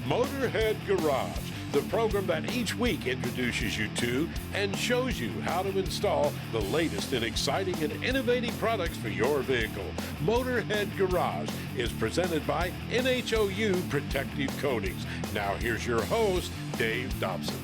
Motorhead Garage, the program that each week introduces you to and shows you how to install the latest in exciting and innovative products for your vehicle. Motorhead Garage is presented by NHOU Protective Coatings. Now here's your host, Dave Dobson.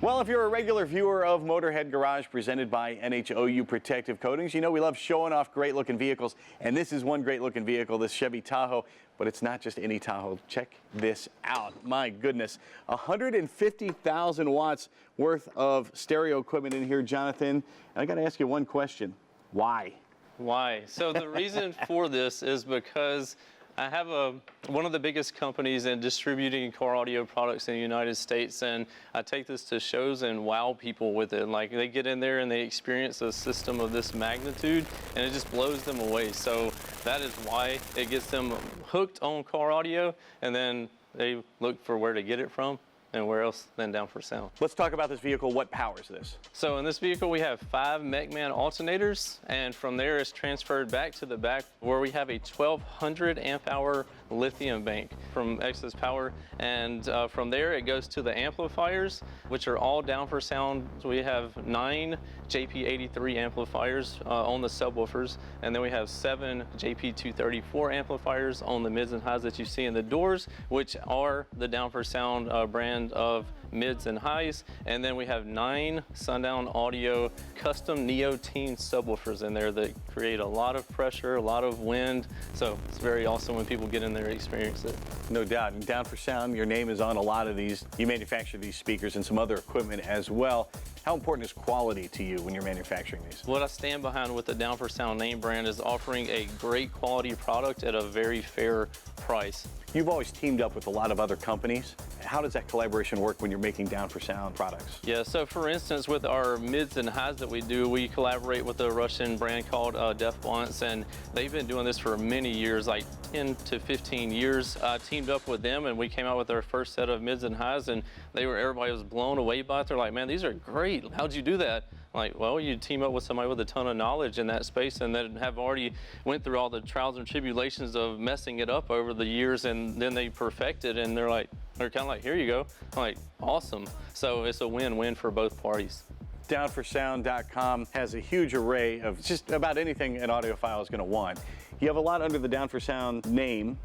Well, if you're a regular viewer of Motorhead Garage presented by NHOU Protective Coatings, you know we love showing off great-looking vehicles, and this is one great-looking vehicle, this Chevy Tahoe, but it's not just any Tahoe. Check this out. My goodness, 150,000 watts worth of stereo equipment in here, Jonathan. And I got to ask you one question. Why? Why? So the reason for this is because I have one of the biggest companies in distributing car audio products in the United States, and I take this to shows and wow people with it. Like, they get in there and they experience a system of this magnitude, and it just blows them away. So that is why it gets them hooked on car audio, and then they look for where to get it from. And where else than Down for Sound. Let's talk about this vehicle. What powers this? So in this vehicle, we have 5 Mechman alternators, and from there it's transferred back to the back where we have a 1200 amp hour lithium bank from excess power. And from there it goes to the amplifiers, which are all Down for Sound. So we have 9 JP83 amplifiers on the subwoofers, and then we have 7 JP234 amplifiers on the mids and highs that you see in the doors, which are the Down for Sound brand of mids and highs. And then we have 9 Sundown Audio custom Neo-Teen subwoofers in there that create a lot of pressure, a lot of wind. So it's very awesome when people get in there and experience it. No doubt. And Down for Sound, your name is on a lot of these. You manufacture these speakers and some other equipment as well. How important is quality to you when you're manufacturing these? What I stand behind with the Down for Sound name brand is offering a great quality product at a very fair price. You've always teamed up with a lot of other companies. How does that collaboration work when you're making Down for Sound products? Yeah, so for instance, with our mids and highs that we do, we collaborate with a Russian brand called Def Balance, and they've been doing this for many years, like 10 to 15 years. I teamed up with them, and we came out with our first set of mids and highs, and everybody was blown away by it. They're like, man, these are great. How'd you do that? Like, well, you team up with somebody with a ton of knowledge in that space and that have already went through all the trials and tribulations of messing it up over the years, and then they perfect it, and they're kind of like, here you go. I'm like, awesome. So it's a win-win for both parties. Downforsound.com has a huge array of just about anything an audiophile is going to want. You have a lot under the Down for Sound name,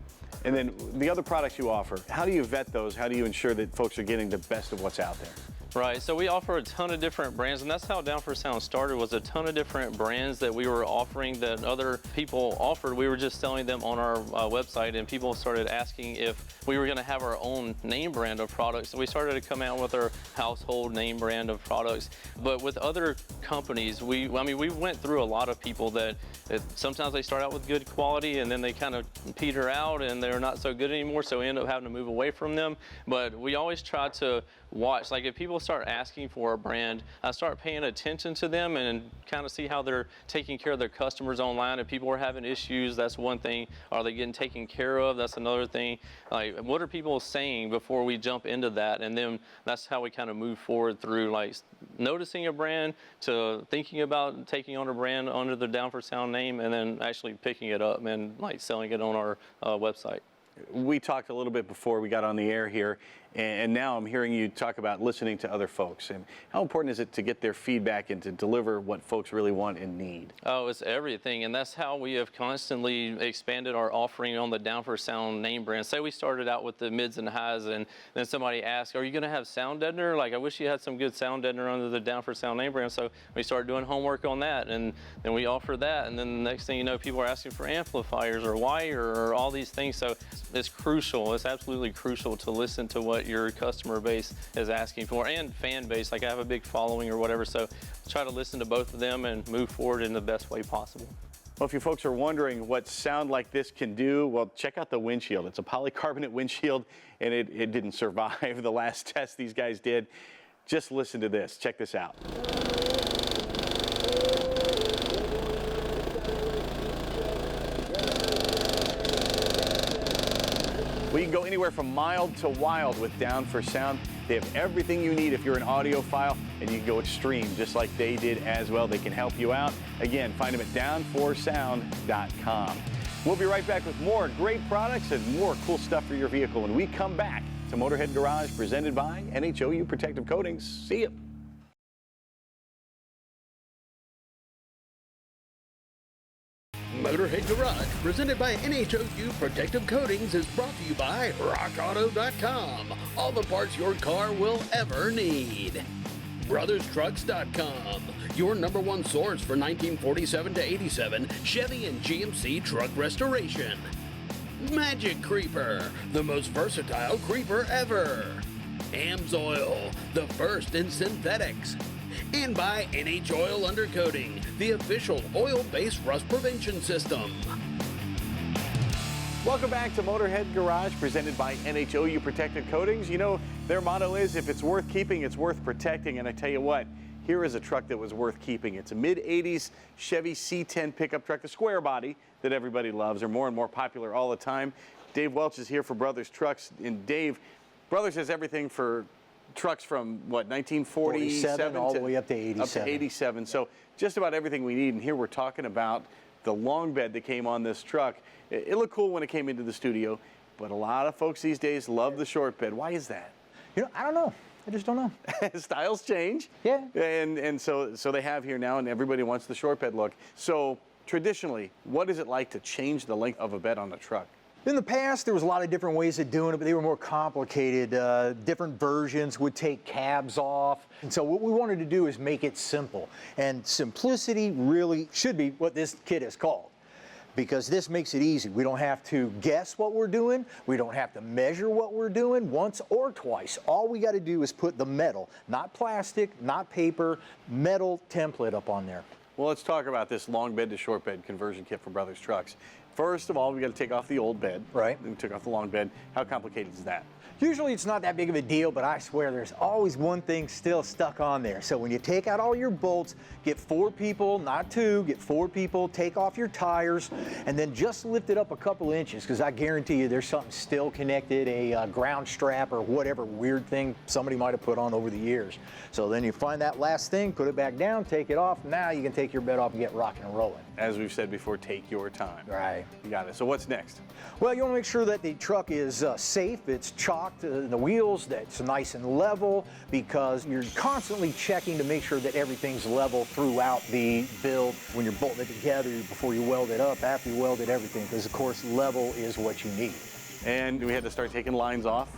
and then the other products you offer. How do you vet those? How do you ensure that folks are getting the best of what's out there? Right, so we offer a ton of different brands, and that's how Down for Sound started, was a ton of different brands that we were offering that other people offered. We were just selling them on our website, and people started asking if we were going to have our own name brand of products. So we started to come out with our household name brand of products. But with other companies, we went through a lot of people that sometimes they start out with good quality, and then they kind of peter out, and they're not so good anymore, so we end up having to move away from them. But we always try to watch, like if people start asking for a brand, I start paying attention to them and kind of see how they're taking care of their customers online. If people are having issues, that's one thing. Are they getting taken care of? That's another thing. Like, what are people saying before we jump into that? And then that's how we kind of move forward through, like, noticing a brand to thinking about taking on a brand under the Down for Sound name, and then actually picking it up and like selling it on our website. We talked a little bit before we got on the air here, and now I'm hearing you talk about listening to other folks. And how important is it to get their feedback and to deliver what folks really want and need? Oh, it's everything, and that's how we have constantly expanded our offering on the Down for Sound name brand. Say we started out with the mids and highs, and then somebody asked, are you going to have sound deadener? Like, I wish you had some good sound deadener under the Down for Sound name brand. So we started doing homework on that, and then we offered that, and then the next thing you know, people are asking for amplifiers or wire or all these things. So it's crucial. It's absolutely crucial to listen to what your customer base is asking for, and fan base. Like, I have a big following or whatever, so try to listen to both of them and move forward in the best way possible. Well, if you folks are wondering what sound like this can do, well, check out the windshield. It's a polycarbonate windshield, and it didn't survive the last test these guys did. Just listen to this. Check this out. We can go anywhere from mild to wild with Down for Sound. They have everything you need if you're an audiophile, and you can go extreme just like they did as well. They can help you out. Again, find them at downforsound.com. We'll be right back with more great products and more cool stuff for your vehicle when we come back to Motorhead Garage, presented by NHOU Protective Coatings. See you. Motorhead Garage, presented by NHOU Protective Coatings, is brought to you by RockAuto.com. All the parts your car will ever need. BrothersTrucks.com, your #1 source for 1947 to 87 Chevy and GMC truck restoration. Magic Creeper, the most versatile creeper ever. AMSOIL, the first in synthetics. And by NH Oil Undercoating, the official oil-based rust prevention system. Welcome back to Motorhead Garage, presented by NHOU Protective Coatings. You know, their motto is, if it's worth keeping, it's worth protecting. And I tell you what, here is a truck that was worth keeping. It's a mid-80s Chevy C10 pickup truck, the square body that everybody loves. They're more and more popular all the time. Dave Welch is here for Brothers Trucks. And Dave, Brothers has everything for trucks from, what, 1947 all the way up to 87. Up to 87. So just about everything we need. And here we're talking about the long bed that came on this truck. It looked cool when it came into the studio, but a lot of folks these days love the short bed. Why is that? You know, I don't know. I just don't know. Styles change. Yeah. And so they have here now, and everybody wants the short bed look. So traditionally, what is it like to change the length of a bed on a truck? In the past, there was a lot of different ways of doing it, but they were more complicated. Different versions would take cabs off. And so what we wanted to do is make it simple. And simplicity really should be what this kit is called, because this makes it easy. We don't have to guess what we're doing. We don't have to measure what we're doing once or twice. All we got to do is put the metal, not plastic, not paper, metal template up on there. Well, let's talk about this long bed to short bed conversion kit from Brothers Trucks. First of all, we got to take off the old bed. Right. Then we took off the long bed. How complicated is that? Usually it's not that big of a deal, but I swear there's always one thing still stuck on there. So when you take out all your bolts, get 4 people, not 2, get 4 people, take off your tires, and then just lift it up a couple inches, because I guarantee you there's something still connected, a ground strap or whatever weird thing somebody might have put on over the years. So then you find that last thing, put it back down, take it off. Now you can take your bed off and get rocking and rolling. As we've said before, take your time. Right. You got it. So what's next? Well, you want to make sure that the truck is safe, it's chocked, the wheels, that's nice and level, because you're constantly checking to make sure that everything's level throughout the build when you're bolting it together, before you weld it up, after you welded everything, because of course level is what you need. And we had to start taking lines off?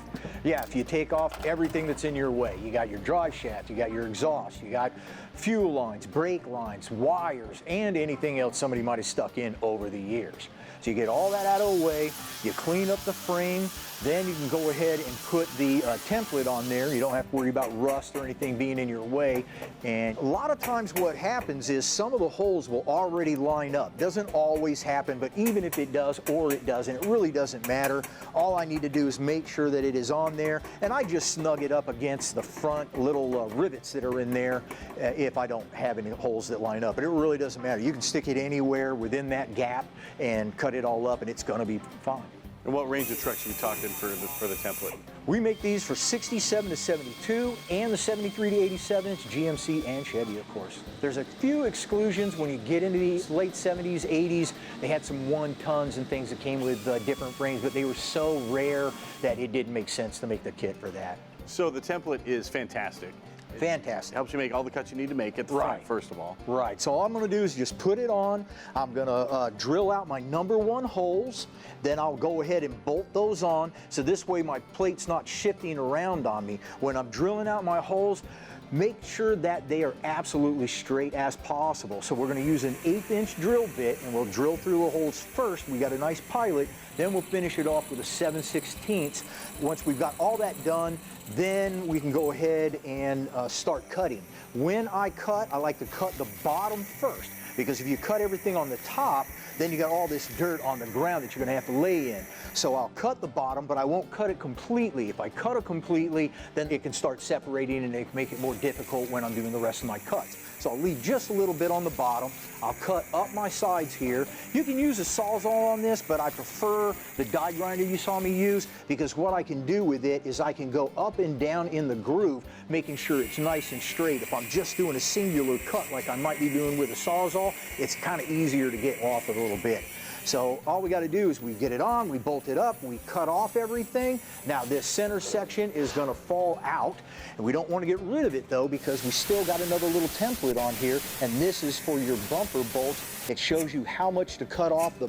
Yeah, if you take off everything that's in your way, you got your drive shaft, you got your exhaust, you got fuel lines, brake lines, wires, and anything else somebody might have stuck in over the years. So you get all that out of the way, you clean up the frame, then you can go ahead and put the template on there. You don't have to worry about rust or anything being in your way. And a lot of times what happens is some of the holes will already line up. Doesn't always happen, but even if it does or it doesn't, it really doesn't matter. All I need to do is make sure that it is on there, and I just snug it up against the front little rivets that are in there if I don't have any holes that line up. But it really doesn't matter. You can stick it anywhere within that gap and cut it all up, and it's going to be fine. And what range of trucks are we talking for the template? We make these for 67 to 72 and the 73 to 87. It's GMC and Chevy, of course. There's a few exclusions when you get into the late 70s, 80s. They had some 1-tons and things that came with different frames, but they were so rare that it didn't make sense to make the kit for that. So the template is fantastic. Fantastic. It helps you make all the cuts you need to make at the front, first of all. Right. So all I'm going to do is just put it on. I'm going to drill out my #1 holes. Then I'll go ahead and bolt those on. So this way my plate's not shifting around on me. When I'm drilling out my holes, make sure that they are absolutely straight as possible. So we're going to use an 1/8-inch drill bit, and we'll drill through the holes first. We got a nice pilot. Then we'll finish it off with a 7/16. Once we've got all that done, then we can go ahead and start cutting. When I cut, I like to cut the bottom first, because if you cut everything on the top, then you got all this dirt on the ground that you're going to have to lay in. So I'll cut the bottom, but I won't cut it completely. If I cut it completely, then it can start separating, and it can make it more difficult when I'm doing the rest of my cuts. So I'll leave just a little bit on the bottom. I'll cut up my sides here. You can use a Sawzall on this, but I prefer the die grinder you saw me use, because what I can do with it is I can go up and down in the groove, making sure it's nice and straight. If I'm just doing a singular cut like I might be doing with a Sawzall, it's kind of easier to get off it a little bit. So all we got to do is we get it on, we bolt it up, we cut off everything. Now this center section is going to fall out, and we don't want to get rid of it though, because we still got another little template on here, and this is for your bumper bolts. It shows you how much to cut off the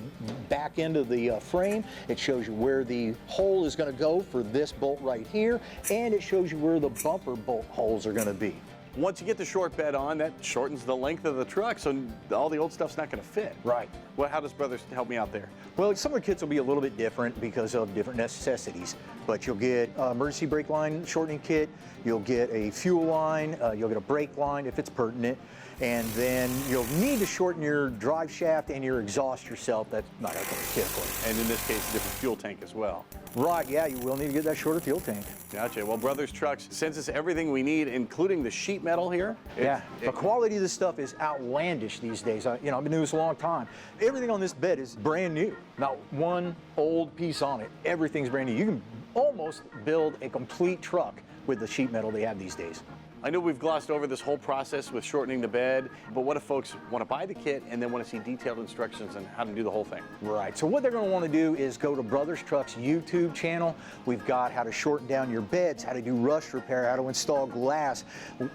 back end of the frame. It shows you where the hole is going to go for this bolt right here, and it shows you where the bumper bolt holes are going to be. Once you get the short bed on, that shortens the length of the truck, so all the old stuff's not going to fit. Right. Well, how does Brothers help me out there? Well, some of the kits will be a little bit different because of different necessities, but you'll get emergency brake line shortening kit, you'll get a fuel line, you'll get a brake line if it's pertinent, and then you'll need to shorten your drive shaft and your exhaust yourself. That's not going to come kit for And in this case, a different fuel tank as well. Right, yeah, you will need to get that shorter fuel tank. Gotcha. Well, Brothers Trucks sends us everything we need, including the sheet metal here. Yeah, the quality of this stuff is outlandish these days. I've been doing this a long time. Everything on this bed is brand new. Not one old piece on it. Everything's brand new. You can almost build a complete truck with the sheet metal they have these days. I know we've glossed over this whole process with shortening the bed, but what if folks want to buy the kit and then want to see detailed instructions on how to do the whole thing? Right, so what they're going to want to do is go to Brothers Trucks YouTube channel. We've got how to shorten down your beds, how to do rust repair, how to install glass,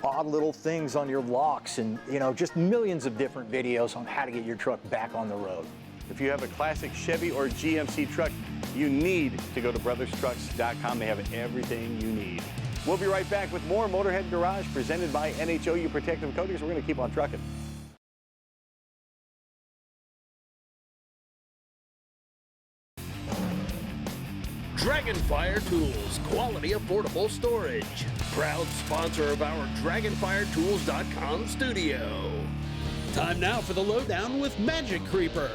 odd little things on your locks, and just millions of different videos on how to get your truck back on the road. If you have a classic Chevy or GMC truck, you need to go to brotherstrucks.com. They have everything you need. We'll be right back with more Motorhead Garage presented by NHOU Protective Coatings. We're going to keep on trucking. Dragonfire Tools, quality affordable storage. Proud sponsor of our DragonfireTools.com studio. Time now for the lowdown with Magic Creeper.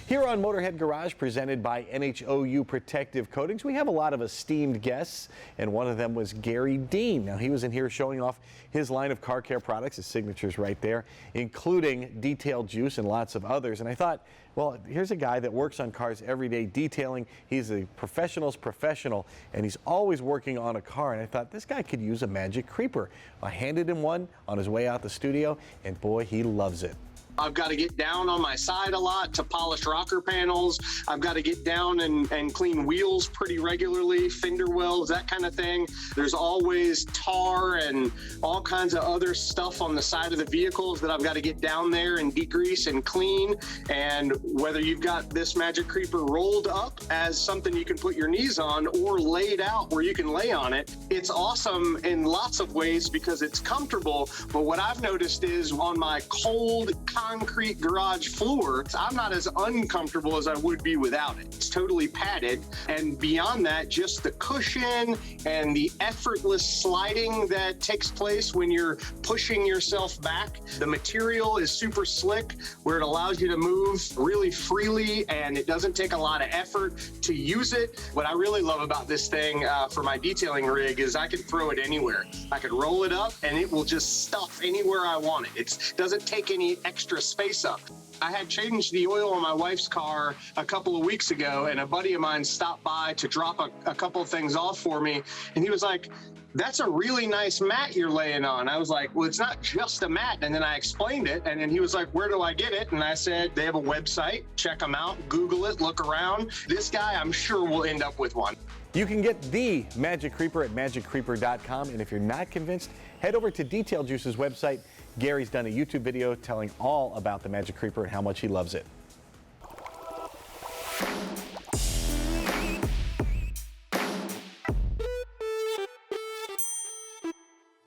Here on Motorhead Garage, presented by NHOU Protective Coatings, we have a lot of esteemed guests, and one of them was Gary Dean. Now, he was in here showing off his line of car care products, his signature's right there, including Detailed Juice and lots of others. And I thought, well, here's a guy that works on cars every day detailing. He's a professional's professional, and he's always working on a car. And I thought, this guy could use a Magic Creeper. I handed him one on his way out the studio, and boy, he loves it. I've got to get down on my side a lot to polish rocker panels. I've got to get down and clean wheels pretty regularly, fender wells, that kind of thing. There's always tar and all kinds of other stuff on the side of the vehicles that I've got to get down there and degrease and clean. And whether you've got this Magic Creeper rolled up as something you can put your knees on or laid out where you can lay on it, it's awesome in lots of ways because it's comfortable. But what I've noticed is on my cold concrete garage floor, I'm not as uncomfortable as I would be without it. It's totally padded, and beyond that, just the cushion and the effortless sliding that takes place when you're pushing yourself back. The material is super slick, where it allows you to move really freely, and it doesn't take a lot of effort to use it. What I really love about this thing for my detailing rig is I can throw it anywhere. I could roll it up, and it will just stuff anywhere I want it. It doesn't take any extra space up. I had changed the oil on my wife's car a couple of weeks ago, and a buddy of mine stopped by to drop a couple of things off for me, and he was like, "That's a really nice mat you're laying on." I was like, "Well, it's not just a mat." And then I explained it, and then he was like, "Where do I get it?" And I said, "They have a website. Check them out. Google it. Look around. This guy, I'm sure, will end up with one." You can get the Magic Creeper at magiccreeper.com, and if you're not convinced, head over to Detailed Juice's website. Gary's done a YouTube video telling all about the Magic Creeper and how much he loves it.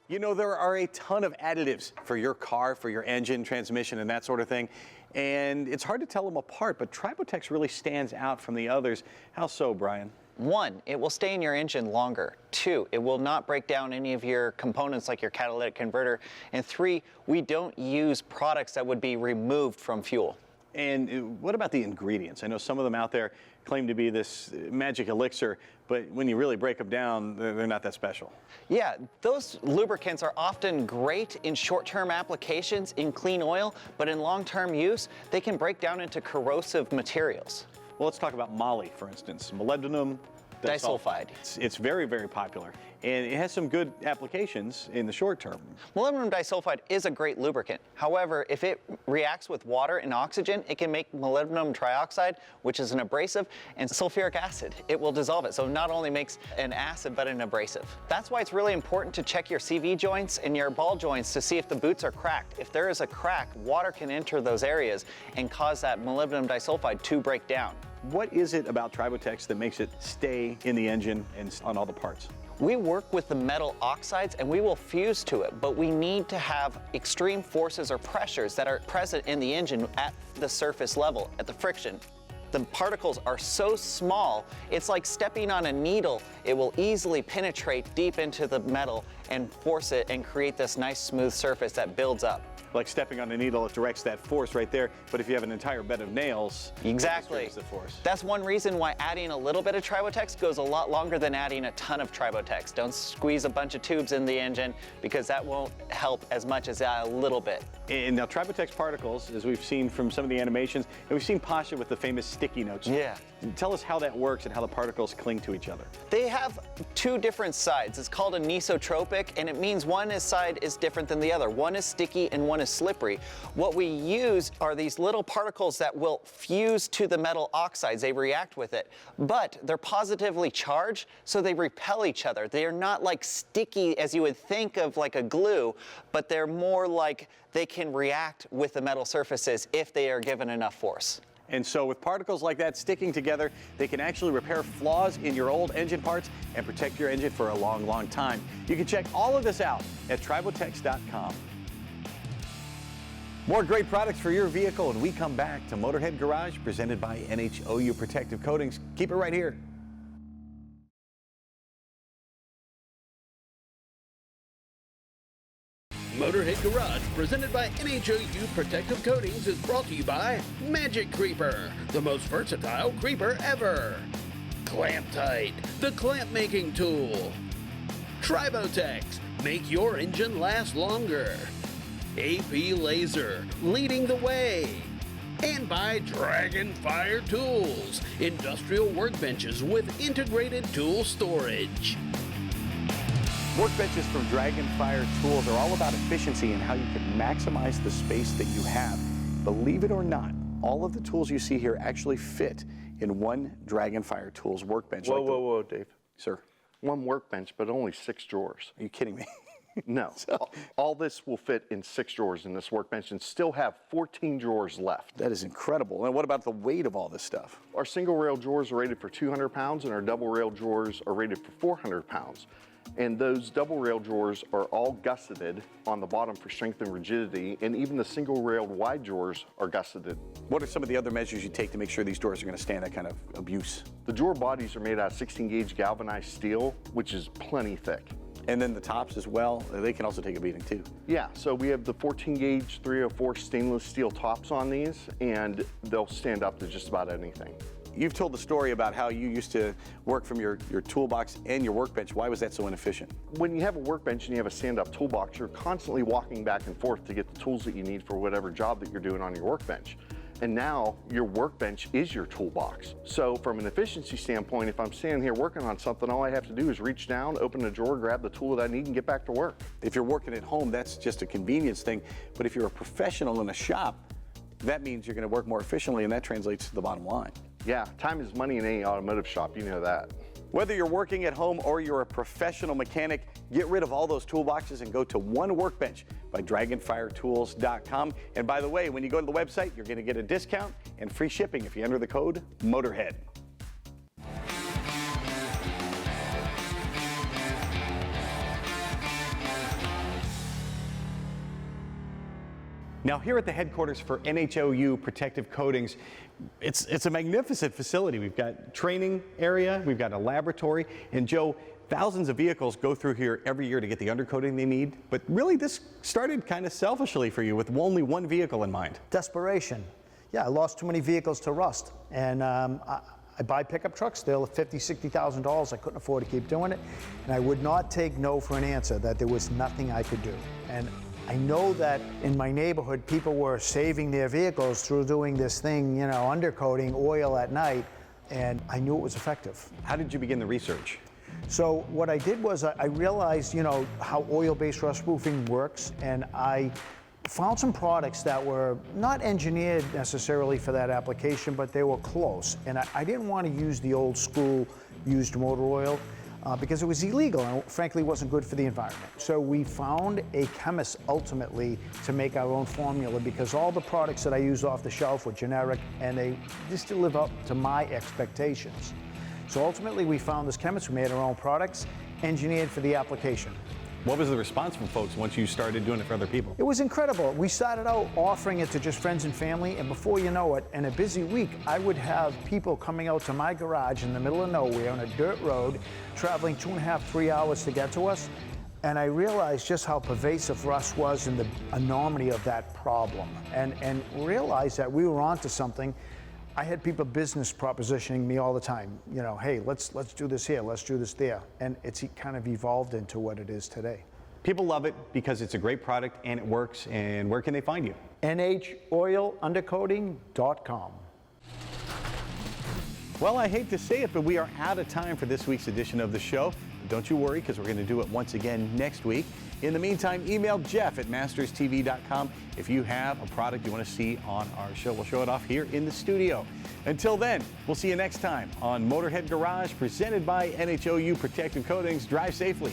You know, there are a ton of additives for your car, for your engine, transmission, and that sort of thing. And it's hard to tell them apart, but Tribotex really stands out from the others. How so, Brian? 1, it will stay in your engine longer. 2, it will not break down any of your components like your catalytic converter. And 3, we don't use products that would be removed from fuel. And what about the ingredients? I know some of them out there claim to be this magic elixir, but when you really break them down, they're not that special. Yeah, those lubricants are often great in short-term applications in clean oil, but in long-term use, they can break down into corrosive materials. Well, let's talk about moly, for instance. Molybdenum, Disulfide. It's very, very popular, and it has some good applications in the short term. Molybdenum disulfide is a great lubricant. However, if it reacts with water and oxygen, it can make molybdenum trioxide, which is an abrasive, and sulfuric acid. It will dissolve it. So it not only makes an acid, but an abrasive. That's why it's really important to check your CV joints and your ball joints to see if the boots are cracked. If there is a crack, water can enter those areas and cause that molybdenum disulfide to break down. What is it about Tribotex that makes it stay in the engine and on all the parts? We work with the metal oxides and we will fuse to it, but we need to have extreme forces or pressures that are present in the engine at the surface level, at the friction. The particles are so small, it's like stepping on a needle. It will easily penetrate deep into the metal and force it and create this nice smooth surface that builds up. Like stepping on a needle, it directs that force right there, but if you have an entire bed of nails, exactly. It the force. That's one reason why adding a little bit of Tribotex goes a lot longer than adding a ton of Tribotex. Don't squeeze a bunch of tubes in the engine because that won't help as much as a little bit. And now Tribotex particles, as we've seen from some of the animations, and we've seen Pasha with the famous sticky notes. Yeah. Tell us how that works and how the particles cling to each other. They have two different sides. It's called a nisotropic, and it means one side is different than the other. One is sticky and one is slippery. What we use are these little particles that will fuse to the metal oxides. They react with it, but they're positively charged, so they repel each other. They are not like sticky as you would think of like a glue, but they're more like they can react with the metal surfaces if they are given enough force. And so with particles like that sticking together, they can actually repair flaws in your old engine parts and protect your engine for a long, long time. You can check all of this out at tribotex.com. More great products for your vehicle when we come back to Motorhead Garage, presented by NHOU Protective Coatings. Keep it right here. Motorhead Garage, presented by NHOU Protective Coatings, is brought to you by Magic Creeper, the most versatile creeper ever. Clamp Tight, the clamp making tool. Tribotex, make your engine last longer. AP Laser, leading the way. And by Dragonfire Tools, industrial workbenches with integrated tool storage. Workbenches from Dragonfire Tools are all about efficiency and how you can maximize the space that you have. Believe it or not, all of the tools you see here actually fit in one Dragonfire Tools workbench. Whoa, Dave. Sir. One workbench, but only 6 drawers. Are you kidding me? No. All this will fit in 6 drawers in this workbench and still have 14 drawers left. That is incredible. And what about the weight of all this stuff? Our single rail drawers are rated for 200 pounds and our double rail drawers are rated for 400 pounds. And those double rail drawers are all gusseted on the bottom for strength and rigidity, and even the single railed wide drawers are gusseted. What are some of the other measures you take to make sure these drawers are going to stand that kind of abuse? The drawer bodies are made out of 16 gauge galvanized steel, which is plenty thick. And then the tops as well, they can also take a beating too. Yeah, so we have the 14 gauge 304 stainless steel tops on these, and they'll stand up to just about anything. You've told the story about how you used to work from your toolbox and your workbench. Why was that so inefficient? When you have a workbench and you have a stand-up toolbox, you're constantly walking back and forth to get the tools that you need for whatever job that you're doing on your workbench. And now your workbench is your toolbox. So from an efficiency standpoint, if I'm standing here working on something, all I have to do is reach down, open the drawer, grab the tool that I need, and get back to work. If you're working at home, that's just a convenience thing. But if you're a professional in a shop, that means you're going to work more efficiently, and that translates to the bottom line. Yeah, time is money in any automotive shop, you know that. Whether you're working at home or you're a professional mechanic, get rid of all those toolboxes and go to one workbench by DragonfireTools.com. And by the way, when you go to the website, you're going to get a discount and free shipping if you enter the code Motorhead. Now here at the headquarters for NHOU Protective Coatings, it's a magnificent facility. We've got training area, we've got a laboratory, and Joe, thousands of vehicles go through here every year to get the undercoating they need, but really this started kind of selfishly for you with only one vehicle in mind. Desperation. Yeah, I lost too many vehicles to rust, and I buy pickup trucks, they're $50,000, $60,000. I couldn't afford to keep doing it, and I would not take no for an answer, that there was nothing I could do. And I know that in my neighborhood, people were saving their vehicles through doing this thing, you know, undercoating oil at night. and I knew it was effective. How did you begin the research? So what I did was I realized, you know, how oil-based rust proofing works, and I found some products that were not engineered necessarily for that application, but they were close. And I didn't want to use the old school used motor oil because it was illegal and frankly wasn't good for the environment. So we found a chemist ultimately to make our own formula, because all the products that I used off the shelf were generic and they just didn't live up to my expectations. So ultimately we found this chemist who made our own products, engineered for the application. What was the response from folks once you started doing it for other people? It was incredible. We started out offering it to just friends and family, and before you know it, in a busy week, I would have people coming out to my garage in the middle of nowhere on a dirt road, traveling 2.5, 3 hours to get to us. And I realized just how pervasive rust was and the enormity of that problem, and realized that we were onto something. I had people business propositioning me all the time, you know, hey, let's do this here, let's do this there. And it's kind of evolved into what it is today. People love it because it's a great product and it works. And where can they find you? NHOilundercoating.com. Well, I hate to say it, but we are out of time for this week's edition of the show. But don't you worry, because we're going to do it once again next week. In the meantime, email Jeff@masterstv.com if you have a product you want to see on our show. We'll show it off here in the studio. Until then, we'll see you next time on Motorhead Garage, presented by NHOU Protective Coatings. Drive safely.